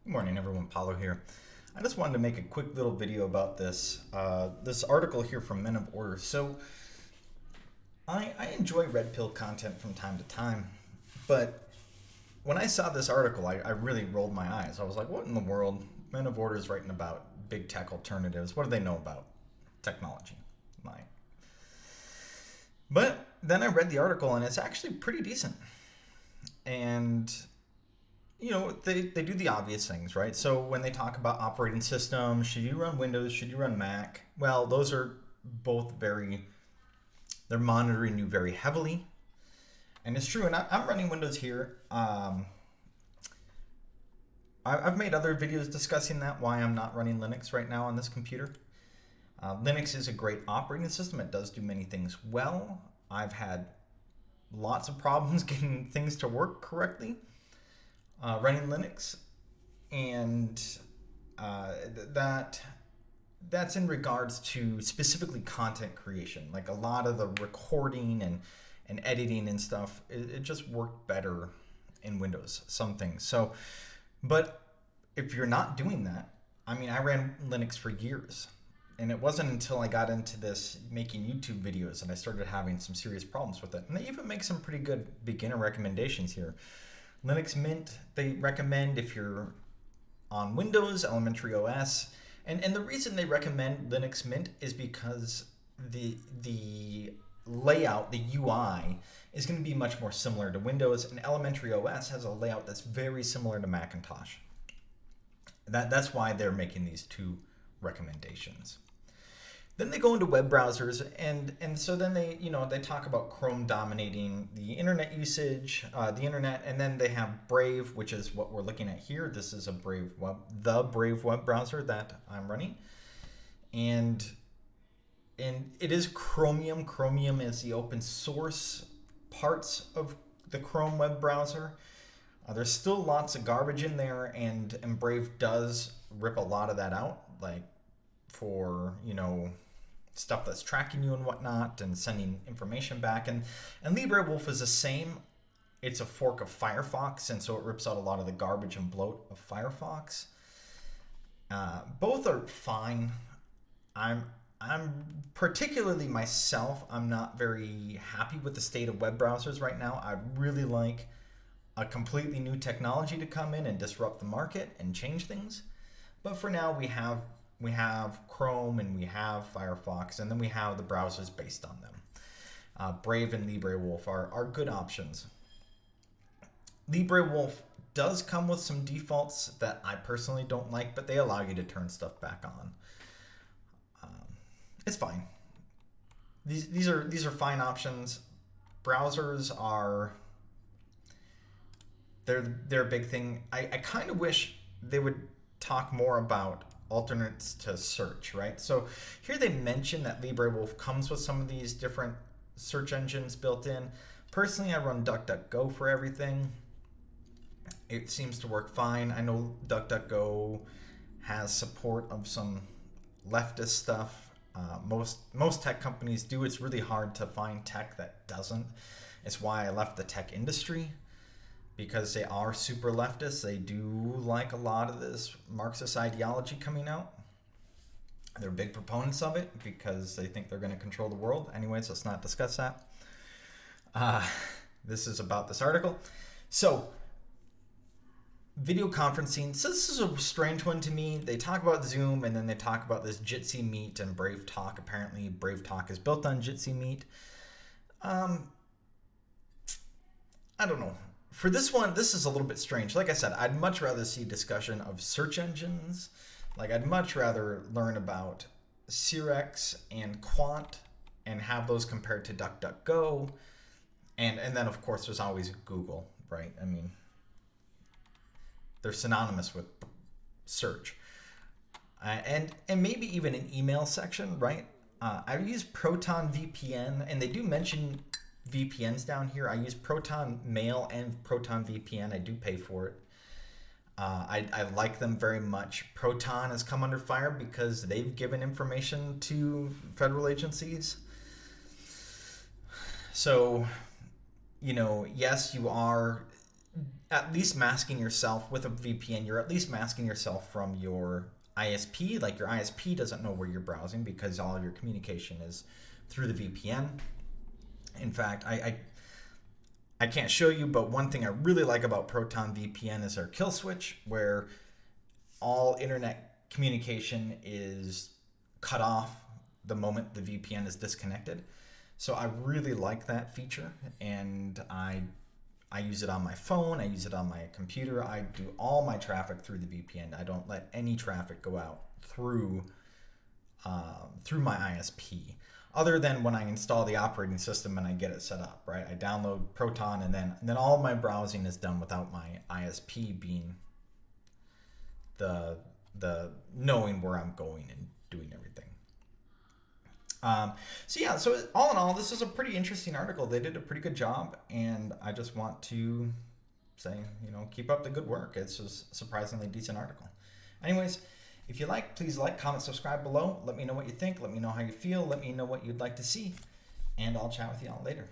Good morning, everyone. Paulo here. I just wanted to make a quick little video about this article here from MenOfOrder. So I enjoy red pill content from time to time, but when I saw this article, I really rolled my eyes. I was like, "What in the world? MenOfOrder is writing about big tech alternatives. What do they know about technology?" Like, but then I read the article, and it's actually pretty decent. And they do the obvious things, right? So when they talk about operating systems, should you run Windows, should you run Mac? Well, those are both they're monitoring you very heavily. And it's true, and I'm running Windows here. I've made other videos discussing that, why I'm not running Linux right now on this computer. Linux is a great operating system. It does do many things well. I've had lots of problems getting things to work correctly running Linux, and that's in regards to specifically content creation. Like a lot of the recording and editing and stuff, it just worked better in Windows. Some things. So, but if you're not doing that, I mean, I ran Linux for years. And it wasn't until I got into this making YouTube videos and I started having some serious problems with it. And they even make some pretty good beginner recommendations here. Linux Mint, they recommend if you're on Windows, Elementary OS. And the reason they recommend Linux Mint is because the layout, the UI, is going to be much more similar to Windows, and Elementary OS has a layout that's very similar to Macintosh. That's why they're making these two recommendations. Then they go into web browsers, and so then they talk about Chrome dominating the internet usage, the internet, and then they have Brave, which is what we're looking at here. This is the Brave web browser that I'm running, and it is Chromium. Chromium is the open source parts of the Chrome web browser. There's still lots of garbage in there, and Brave does rip a lot of that out, like for stuff that's tracking you and whatnot and sending information back. And LibreWolf is the same. It's a fork of Firefox, and so it rips out a lot of the garbage and bloat of Firefox. Both are fine. I'm particularly myself, I'm not very happy with the state of web browsers right now. I'd really like a completely new technology to come in and disrupt the market and change things. But for now, we have Chrome and we have Firefox, and then we have the browsers based on them. Brave and LibreWolf are good options. LibreWolf does come with some defaults that I personally don't like, but they allow you to turn stuff back on. It's fine. These are fine options. Browsers are they're a big thing. I kind of wish they would talk more about alternates to search, right? So here they mention that LibreWolf comes with some of these different search engines built in. Personally, I run DuckDuckGo for everything. It seems to work fine. I know DuckDuckGo has support of some leftist stuff. Most tech companies do. It's really hard to find tech that doesn't. It's why I left the tech industry, because they are super leftist. They do like a lot of this Marxist ideology coming out. They're big proponents of it because they think they're going to control the world. Anyways, let's not discuss that. This is about this article. So, video conferencing. So this is a strange one to me. They talk about Zoom, and then they talk about this Jitsi Meet and Brave Talk. Apparently, Brave Talk is built on Jitsi Meet. I don't know. For this one, this is a little bit strange. Like I said, I'd much rather see discussion of search engines. Like, I'd much rather learn about Cirex and Quant and have those compared to DuckDuckGo. And then, of course, there's always Google, right? I mean, they're synonymous with search. And maybe even an email section, right? I use Proton VPN, and they do mention VPNs down here. I use Proton Mail and Proton VPN. I do pay for it. I like them very much. Proton has come under fire because they've given information to federal agencies. So, yes, you are at least masking yourself with a VPN. You're at least masking yourself from your ISP. Like your ISP doesn't know where you're browsing because all of your communication is through the VPN. In fact, I can't show you, but one thing I really like about Proton VPN is their kill switch, where all internet communication is cut off the moment the VPN is disconnected. So I really like that feature, and I use it on my phone, I use it on my computer. I do all my traffic through the VPN. I don't let any traffic go out through my ISP, other than when I install the operating system and I get it set up, right? I download Proton, and then all my browsing is done without my ISP being the knowing where I'm going and doing everything. So all in all, this is a pretty interesting article. They did a pretty good job, and I just want to say, keep up the good work. It's a surprisingly decent article. Anyways, if you like, please like, comment, subscribe below. Let me know what you think. Let me know how you feel. Let me know what you'd like to see, and I'll chat with you all later.